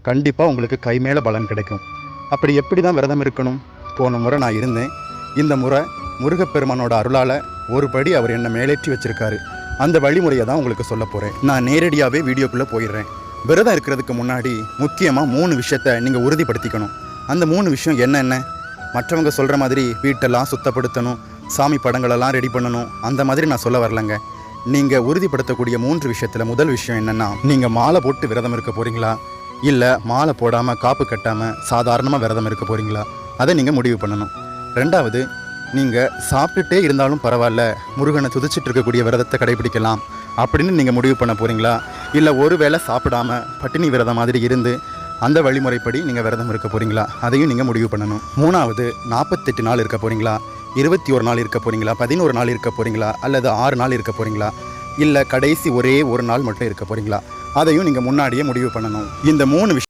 கண்டிப்பாக உங்களுக்கு கை மேலே பலன் கிடைக்கும். அப்படி எப்படி தான் விரதம் இருக்கணும்? போன முறை நான் இருந்தேன். இந்த முறை முருகப்பெருமானோட அருளால் ஒரு படி அவர் என்னை மேலேற்றி வச்சுருக்காரு. அந்த வழிமுறையை தான் உங்களுக்கு சொல்ல போகிறேன். நான் நேரடியாகவே வீடியோக்குள்ளே போயிடுறேன். விரதம் இருக்கிறதுக்கு முன்னாடி முக்கியமாக 3 விஷயத்தை நீங்கள் உறுதிப்படுத்திக்கணும். அந்த 3 விஷயம் என்னென்ன? மற்றவங்க சொல்கிற மாதிரி வீட்டெல்லாம் சுத்தப்படுத்தணும், சாமி படங்களெல்லாம் ரெடி பண்ணணும், அந்த மாதிரி நான் சொல்ல வரலங்க. நீங்கள் உறுதிப்படுத்தக்கூடிய 3 விஷயத்தில் முதல் விஷயம் என்னென்னா, நீங்கள் மாலை போட்டு விரதம் இருக்க போகிறீங்களா, இல்லை மாலை போடாமல் காப்பு கட்டாமல் சாதாரணமாக விரதம் இருக்க போகிறீங்களா, அதை நீங்கள் முடிவு பண்ணணும். ரெண்டாவது, நீங்கள் சாப்பிட்டுட்டே இருந்தாலும் பரவாயில்ல, முருகனை துதிச்சிட்டு இருக்கக்கூடிய விரதத்தை கடைபிடிக்கலாம் அப்படின்னு நீங்கள் முடிவு பண்ண போகிறீங்களா, இல்லை ஒரு வேளை சாப்பிடாம பட்டினி விரதம் மாதிரி இருந்து அந்த வழிமுறைப்படி நீங்கள் விரதம் இருக்க போகிறீங்களா, அதையும் நீங்கள் முடிவு பண்ணணும். மூணாவது, 48 நாள் இருக்க போகிறீங்களா, 21 நாள் இருக்க போகிறீங்களா, 11 நாள் இருக்க போகிறீங்களா, அல்லது 6 நாள் இருக்க போகிறீங்களா, இல்லை கடைசி ஒரே ஒரு நாள் மட்டும் இருக்க போகிறீங்களா, அதையும் நீங்கள் முன்னாடியே முடிவு பண்ணணும். இந்த 3 விஷயம்